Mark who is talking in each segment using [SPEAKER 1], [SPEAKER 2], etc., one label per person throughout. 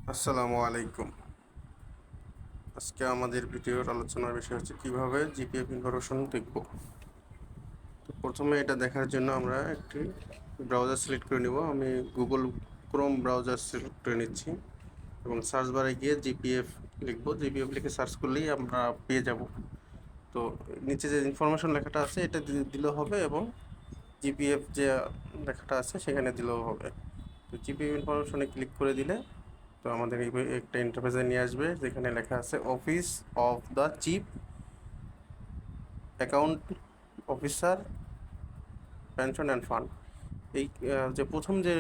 [SPEAKER 1] আসসালামু আলাইকুম। আজকে আমাদের ভিডিওর আলোচনার বিষয় হচ্ছে কিভাবে জিপিএফ ইনফরমেশন দেখব। তো প্রথমে এটা দেখার জন্য আমরা একটি ব্রাউজার সিলেক্ট করে নিব। আমি গুগল ক্রোম ব্রাউজার সিলেক্ট করে নিচ্ছি এবং সার্চ বারে গিয়ে জিপিএফ লিখব। জিপিএফ লিখে সার্চ করলেই আমরা পেয়ে যাব। তো নিচে যে ইনফরমেশন লেখাটা আছে এটা দিলেও হবে এবং জিপিএফ যে লেখাটা আছে সেখানে দিলেও হবে। তো জিপিএফ ইনফরমেশনে ক্লিক করে দিলে তো আমাদের এই একটা ইন্টারফেসে নিয়ে আসবে যেখানে লেখা আছে office of the chief account officer pension and fund. এই যে প্রথম যে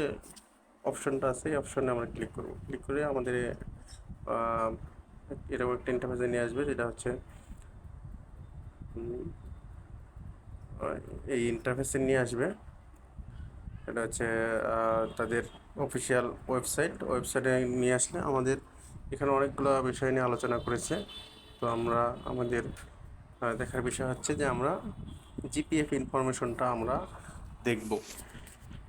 [SPEAKER 1] অপশনটা আছে এই অপশনে আমরা ক্লিক করব। ক্লিক করে আমাদের এরকম একটা ইন্টারফেসে নিয়ে আসবে যেটা হচ্ছে এই ইন্টারফেসে নিয়ে আসবে। এটা হচ্ছে তাদের অফিসিয়াল ওয়েবসাইটে নিয়ে আসলে আমাদের এখানে অনেকগুলো বিষয় নিয়ে আলোচনা করেছে। তো আমরা আমাদের দেখার বিষয় হচ্ছে যে আমরা জিপিএফ ইনফরমেশনটা আমরা দেখব।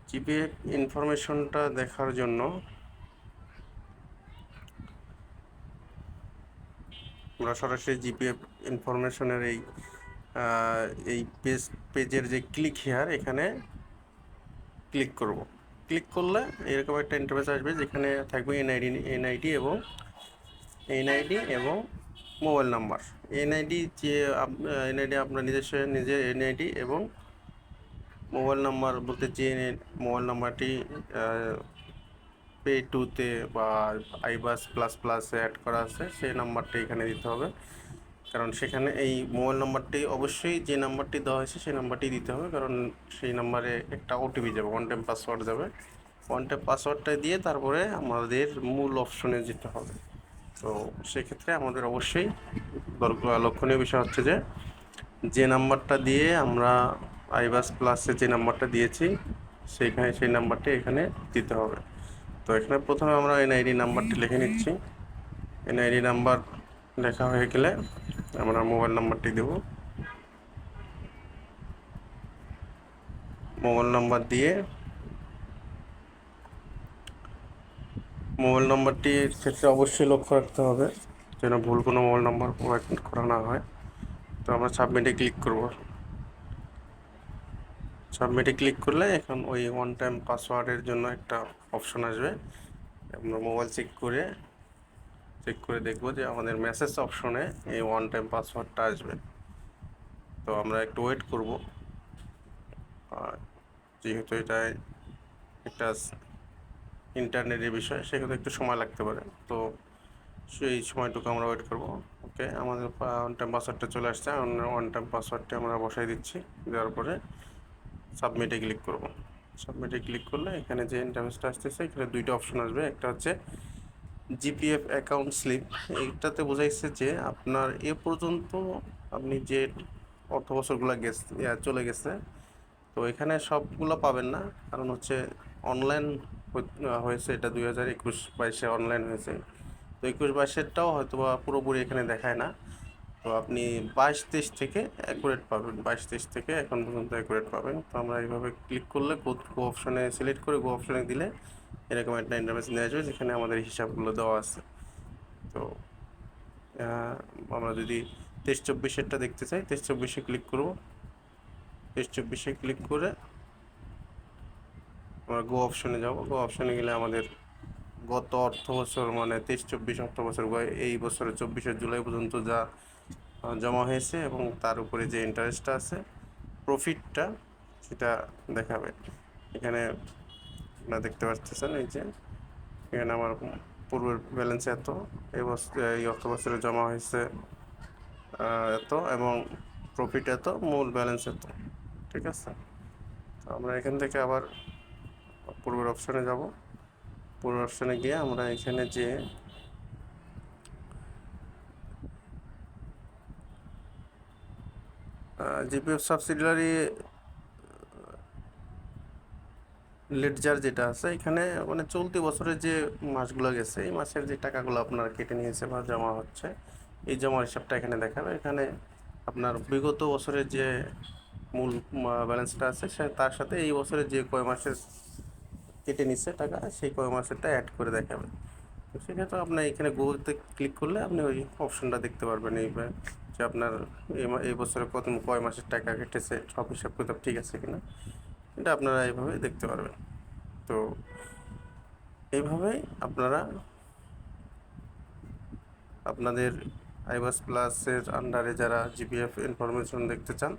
[SPEAKER 1] জিপিএফ ইনফরমেশনটা দেখার জন্য আমরা সরাসরি জিপিএফ ইনফরমেশনের এই পেজের যে ক্লিক হেয়ার এখানে ক্লিক করব। ক্লিক করলে এরকম একটা ইন্টারফেস আসবে যেখানে থাকবে এনআইডি এবং মোবাইল নাম্বার। এনআইডি আপনার নিজের এনআইডি এবং মোবাইল নাম্বার বলতে যে মোবাইল নাম্বারটি পে টুতে বা আইবাস প্লাস প্লাসে অ্যাড করা আছে সেই নাম্বারটি এখানে দিতে হবে। কারণ সেখানে এই মোবাইল নাম্বারটি অবশ্যই যে নাম্বারটি দেওয়া হয়েছে সেই নাম্বারটি দিতে হবে, কারণ সেই নাম্বারে একটা ওটিপি যাবে, ওয়ান টাইম পাসওয়ার্ড যাবে। ওয়ান টাইম পাসওয়ার্ডটা দিয়ে তারপরে আমাদের মূল অপশনে যেতে হবে। তো সেক্ষেত্রে আমাদের অবশ্যই লক্ষণীয় বিষয় হচ্ছে যে যে নাম্বারটা দিয়ে আমরা আইবাস প্লাসে যে নাম্বারটা দিয়েছি সেই নাম্বারটি এখানে দিতে হবে। তো এখানে প্রথমে আমরা এনআইডি নাম্বারটি লিখে নিচ্ছি। এনআইডি নাম্বার লেখা হয়ে গেলে আমরা মোবাইল নাম্বারটি দেব। মোবাইল নাম্বার দিয়ে মোবাইল নাম্বারটির ক্ষেত্রে অবশ্যই লক্ষ্য রাখতে হবে যেন ভুল কোনো মোবাইল নাম্বার প্রোভাইড করা না হয়। তো আমরা সাবমিটে ক্লিক করব। সাবমিটে ক্লিক করলে এখন ওই ওয়ান টাইম পাসওয়ার্ডের জন্য একটা অপশন আসবে। আমরা মোবাইল চেক করে দেখব যে আমাদের মেসেজ অপশনে এই ওয়ান টাইম পাসওয়ার্ডটা আসবে। তো আমরা একটু ওয়েট করব, যেহেতু এটা একটা ইন্টারনেটের বিষয় সেক্ষেত্রে একটু সময় লাগতে পারে। তো সেই সময়টুকু আমরা ওয়েট করব। ওকে, আমাদের ওয়ান টাইম পাসওয়ার্ডটা চলে আসছে। ওয়ান টাইম পাসওয়ার্ডটি আমরা বসাই দিচ্ছি। দেওয়ার পরে সাবমিটে ক্লিক করব। সাবমিটে ক্লিক করলে এখানে যে ইন্টারফেসটা আসতেছে এখানে দুইটা অপশন আসবে। একটা হচ্ছে জিপিএফ অ্যাকাউন্ট স্লিপ। এইটাতে বোঝাইছে যে আপনার এ পর্যন্ত আপনি যে অর্থ বছরগুলো চলে গেছে, তো এখানে সবগুলো পাবেন না, কারণ হচ্ছে অনলাইন হয়েছে। এটা 2021-22 অনলাইন হয়েছে। তো 21-22-টাও হয়তো বা পুরোপুরি এখানে দেখায় না। তো আপনি 22-23 থেকে অ্যাকুরেট পাবেন, 22-23 থেকে এখন পর্যন্ত অ্যাকুরেট পাবেন। তো আমরা এইভাবে ক্লিক করলে গো অপশনে সিলেক্ট করে গো অপশনে দিলে এরকম একটা ইন্টারফেস নিয়ে আসবে যেখানে আমাদের হিসাবগুলো দেওয়া আছে। তো আমরা যদি 23-24-এরটা দেখতে চাই 23-24-এ ক্লিক করব। 23-24-এ ক্লিক করে আমরা গো অপশনে যাব। গো অপশনে গেলে আমাদের গত অর্থ বছর মানে 23-24 অর্থ বছর এই বছরের 24শে জুলাই পর্যন্ত যা জমা হয়েছে এবং তার উপরে যে ইন্টারেস্টটা আছে, প্রফিটটা, সেটা দেখাবে। এখানে আপনারা দেখতে পাচ্ছেন এই যে এখানে আমার পূর্বের ব্যালেন্স এত, এই অর্থ বছরে জমা হয়েছে এত এবং প্রফিট এত, মূল ব্যালেন্স এত। ঠিক আছে, তো আমরা এখান থেকে আবার পূর্বের অপশানে যাব। পূর্বের অপশানে গিয়ে আমরা এখানে যে জিপিএফ সাবসিডিয়ারি লেটজার যেটা আছে এখানে মানে চলতি বছরের যে মাসগুলো গেছে এই মাসের যে টাকাগুলো আপনার কেটে নিয়েছে বা জমা হচ্ছে এই জমার হিসাবটা এখানে দেখাবে। এখানে আপনার বিগত বছরের যে মূল ব্যালেন্সটা আছে তার সাথে এই বছরের যে কয় মাসের কেটে নিচ্ছে টাকা সেই কয় মাসেরটা অ্যাড করে দেখাবে। তো সেক্ষেত্রে আপনার এখানে গুগলতে ক্লিক করলে আপনি ওই অপশনটা দেখতে পারবেন যে আপনার এই বছরে কয় মাসের টাকা কেটেছে, সব হিসাব কিতাব ঠিক আছে কিনা, এটা আপনারা এইভাবে দেখতে পারবেন। তো এইভাবেই আপনারা আপনাদের আইবাস প্লাসের আন্ডারে যারা জিপিএফ ইনফরমেশন দেখতে চান,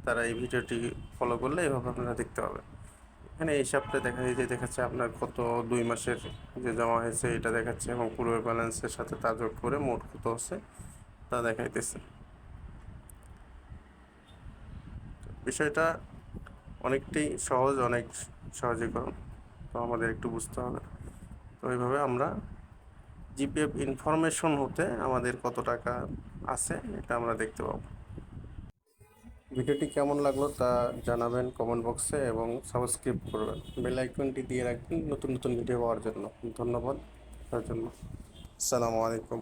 [SPEAKER 1] তারা এই ভিডিওটি ফলো করলে এভাবে আপনারা দেখতে পাবেন। এখানে এই হিসাবটা দেখাচ্ছে আপনার কত 2 মাসের যে জমা হয়েছে এটা দেখাচ্ছে, এবং পুরো ব্যালেন্সের সাথে তা যোগ করে মোট কত হচ্ছে তা দেখাইতেছে। বিষয়টা অনেকটাই সহজ, অনেক সহজীকরণ, তো আমাদের একটু বুঝতে হবে। তো এইভাবে আমরা জিপিএফ ইনফরমেশন হতে আমাদের কত টাকা আছে এটা আমরা দেখতে পাবো। ভিডিওটি কেমন লাগলো তা জানাবেন কমেন্ট বক্সে, এবং সাবস্ক্রাইব করবেন, বেল আইকনটি দিয়ে রাখবেন নতুন নতুন ভিডিও পাওয়ার জন্য। ধন্যবাদ তার জন্য। আসসালামু আলাইকুম।